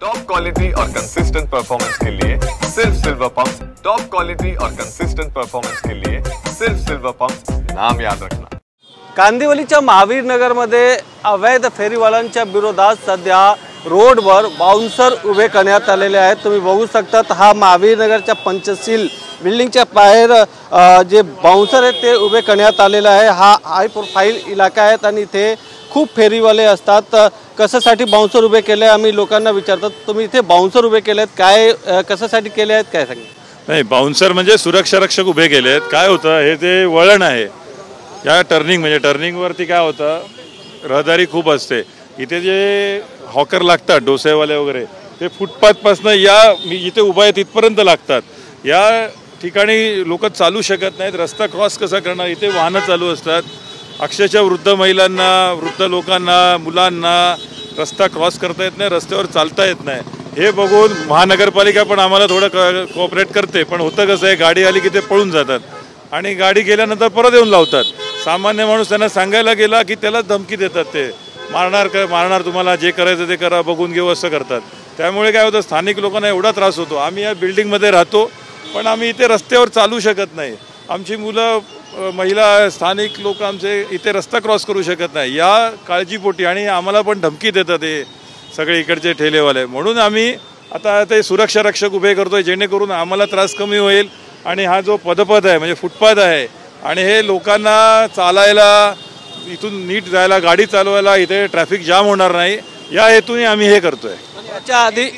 Top quality और consistent performance के लिए सिर्फ सिल्वर पंप्स। टॉप क्वालिटी और कंसिस्टेंट परफॉर्मेंस के लिए सिर्फ सिल्वर पंप्स, नाम याद रखना। कांदिवलीच्या महावीर नगरमध्ये अवैध फेरीवाल्यांच्या विरोधात सध्या रोडवर बाउन्सर उभे करण्यात आलेले आहेत। तुम्ही बघू शकतात हा महावीर नगरच्या पंचशील बिल्डिंगच्या बाहेर जे बाउन्सर आहेत ते उभे करण्यात आलेले आहे। हा हाय प्रोफाइल इलाका आहे आणि इथे खूप फेरीवाले असतात। कशासाठी बाउन्सर उभे केले आम्ही लोकांना विचारतात। तुम्ही इथे बाउन्सर उभे केलेत, काय कशासाठी केले आहेत, काय सांगा? नाही, बाउन्सर म्हणजे सुरक्षा रक्षक उभे केलेत। काय होतं, हे ते वळण आहे या टर्निंग, म्हणजे टर्निंगवरती काय होतं, रहदारी खूप असते। इथे जे हॉकर लागतात डोसेवाले वगैरे ते फुटपाथपासून या मी इथे उभा आहे तिथपर्यंत लागतात। या ठिकाणी लोक चालू शकत नाहीत, रस्ता क्रॉस कसा करणार, इथे वाहनं चालू असतात। अक्षरशः वृद्ध महिलांना, वृद्ध लोकांना, मुलांना रस्ता क्रॉस करता येत नाही, रस्त्यावर चालता येत नाही। हे बघून महानगरपालिका पण आम्हाला थोडं कोऑपरेट करते, पण होतं कसं आहे, गाडी आली की ते पळून जातात आणि गाडी गेल्यानंतर परत येऊन लावतात। सामान्य माणूस त्यांना सांगायला गेला की त्याला धमकी देतात, ते मारणार तुम्हाला, जे करायचं ते करा, बघून घेऊ असं करतात। त्यामुळे काय होतं, स्थानिक लोकांना एवढा त्रास होतो। आम्ही या बिल्डिंगमध्ये राहतो पण आम्ही इथे रस्त्यावर चालू शकत नाही। आमची मुलं, महिला, स्थानिक लोक आमचे इथे रस्ता क्रॉस करू शकत नाही या काळजीपोटी, आणि आम्हाला पण धमकी देतात हे सगळे इकडचे ठेलेवाले। म्हणून आम्ही आता ते सुरक्षा रक्षक उभे करतोय जेणेकरून आम्हाला त्रास कमी होईल। आणि हा जो पदपथ आहे म्हणजे फुटपाथ आहे, आणि हे लोकांना चालायला, इथून नीट जायला, गाडी चालवायला इथे ट्रॅफिक जाम होणार नाही या हेतूने आम्ही हे करतोय।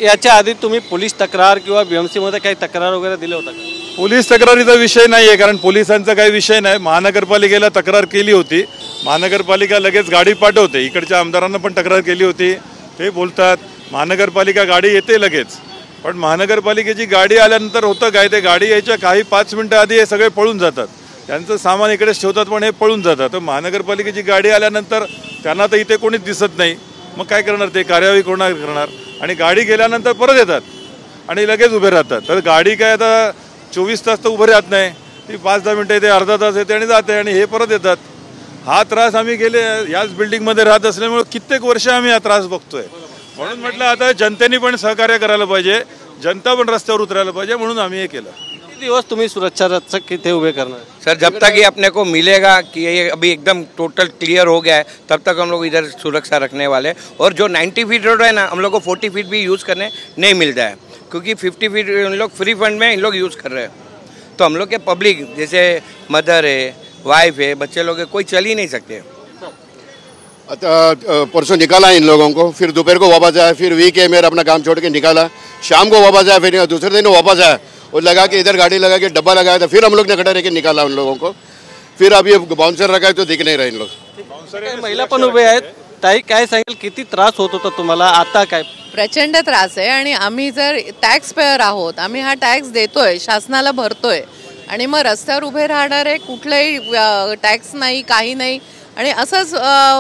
याच्या आधी तुम्ही पोलीस तक्रार किंवा BMC मध्ये काही तक्रार वगैरे दिले होता का? पोलीस तक्रारीचा विषय नाही आहे, कारण पोलिसांचा काही विषय नाही। महानगरपालिकेला तक्रार केली होती, महानगरपालिका लगेच गाडी पाठवते। इकडच्या आमदारांना पण तक्रार केली होती, ते बोलतात महानगरपालिका गाडी येते लगेच, पण महानगरपालिकेची गाडी आल्यानंतर होतं काय, ते गाडी यायच्या काही 5 मिनिटं आधी हे सगळे पळून जातात, त्यांचं सामान इकडेच ठेवतात पण हे पळून जातात। तर महानगरपालिकेची गाडी आल्यानंतर त्यांना तर इथे कोणीच दिसत नाही, मग काय करणार, ते कार्यवाही कोणाला करणार? आणि गाडी गेल्यानंतर परत येतात आणि लगेच उभे राहतात। तर गाडी काय आता 24 तास तर उभे राहत नाही, ती 5-10 मिनिटं येते, अर्धा तास येते आणि जाते, आणि हे परत येतात। हा त्रास आम्ही गेले याच बिल्डिंगमध्ये राहत असल्यामुळे कित्येक वर्ष आम्ही हा त्रास बघतोय। म्हणून म्हटलं आता जनतेने पण सहकार्य करायला पाहिजे, जनता पण रस्त्यावर उतरायला पाहिजे, म्हणून आम्ही हे केलं। किती दिवस तुम्ही सुरक्षा रक्षक इथे उभे करणार? सर, जब तक ये अपने को मिलेगा कि ये अभी एकदम टोटल क्लियर हो गया है, तब तक हम लोग इधर सुरक्षा रखने वाले। और जो 90 फीट रोड है ना, हम लोग को 40 फीट भी यूज़ करने नहीं मिलता है, क्योंकि 50 फीट इन लोग फ्री फंड में इन लोग यूज़ कर रहे हैं। तो हम लोग के पब्लिक जैसे मदर है, वाइफ है, बच्चे लोग है, कोई चल ही नहीं सकते। परसों निकाला इन लोगों को, फिर दोपहर को वापस आया, फिर वीक है मेरा अपना काम छोड़ के निकाला, शाम को वापस आया, फिर दूसरे दिन वापस आया और लगा के इधर गाड़ी लगा के डब्बा लगाया था, फिर हम लोग ने खड़ा रह के निकाला उन लोगों को। फिर अभी बाउंसर रखा है तो दिख नहीं रहे इन लोग। महिला पण उभे आहेत, ताई काय सांगेल, किती त्रास होत होता तुम्हाला, आता काय? प्रचंड त्रास आहे। आणि आम्ही जर टॅक्स पेअर आहोत, आम्ही हा टॅक्स देतोय, शासनाला भरतोय, आणि मग रस्त्यावर उभे राहणारे कुठलेही टॅक्स नाही, काही नाही, आणि असंच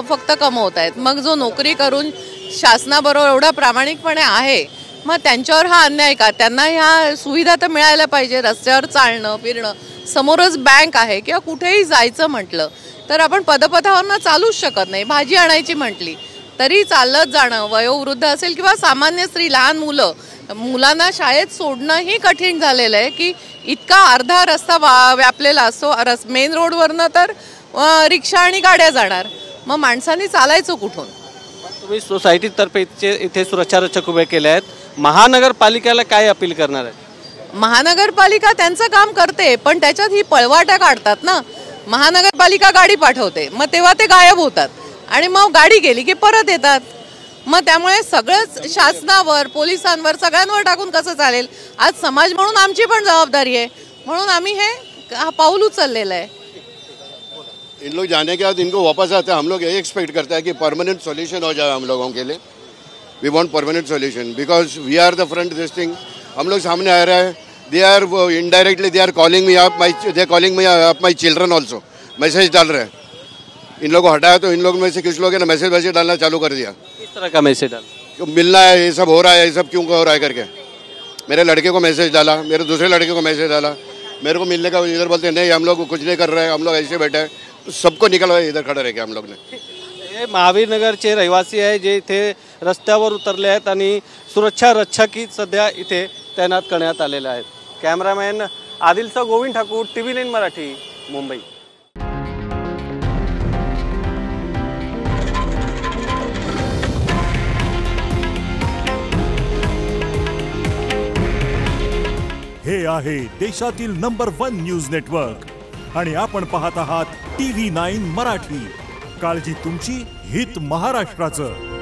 फक्त कमवत आहेत। मग जो नोकरी करून शासनाबरोबर एवढा प्रामाणिकपणे आहे, मग त्यांच्यावर हा अन्याय का? त्यांना ह्या सुविधा तर मिळायला पाहिजे। रस्त्यावर चालणं फिरणं, समोरच बँक आहे किंवा कुठेही जायचं म्हटलं तर आपण पदपथावरनं चालूच शकत नाही। भाजी आणायची म्हटली तरी चालत जाणं, वयोवृद्ध असेल किंवा सामान्य स्त्री, लहान मुलांना शाळेत सोडणंही कठीण झालेलं आहे की इतका अर्धा रस्ता व्यापलेला असतो। मेन रोडवरनं तर रिक्षा आणि गाड्या जाणार, मग माणसांनी चालायचं कुठून? तुम्ही सोसायटीतर्फे इथे सुरक्षा रक्षक उभे केले आहेत, महानगरपालिकेला काय अपील करणार आहे? महानगरपालिका त्यांचं काम करते, पण त्याच्यात ही पळवाटा काढतात ना। महानगरपालिका गाडी पाठवते, मग तेव्हा ते गायब होतात, आणि मग गाडी गेली की परत येतात। मग त्यामुळे सगळंच शासनावर, पोलिसांवर, सगळ्यांवर टाकून कसं चालेल? आज समाज म्हणून आमची पण जबाबदारी आहे, म्हणून आम्ही हे पाऊल उचललेलं आहे। इन लोग जाने के बाद इनको वापस आते हैं, हम लोग यही एक्सपेक्ट करते हैं कि परमानेंट सॉल्यूशन हो जाए हम लोगों के लिए। We want permanent solution because we are the front this thing. हम लोग सामने आ रहे हैं, they are indirectly they are calling me up, they are calling me up my children also, message डाल रहे हैं। इन लोग को हटाया तो इन लोग में से कुछ लोग ने मैसेज डालना चालू कर दिया। किस तरह का मैसेज डाला? मिलना है, ये सब हो रहा है, ये सब क्यों हो रहा है करके। मेरे लड़के को मैसेज डाला, मेरे दूसरे लड़के को मैसेज डाला, मेरे को मिलने का, इधर बोलते नहीं हम लोग कुछ नहीं कर रहे हैं, हम लोग ऐसे बैठे हैं। सबको निकलवाया, इधर खड़े रह गए हम लोग ने। हे महावीर नगरचे रहिवासी आहे जे इथे रस्त्यावर उतरले आहेत आणि सुरक्षा रक्षकही सध्या इथे तैनात करण्यात आलेले आहेत. कॅमेरामॅन आदिलसह गोविंद ठाकूर, TV9 मराठी, मुंबई. हे आहे देशातील नंबर 1 न्यूज नेटवर्क आणि आपण पाहत आहात TV9 मराठी. काळजी तुमची, हित महाराष्ट्राचं.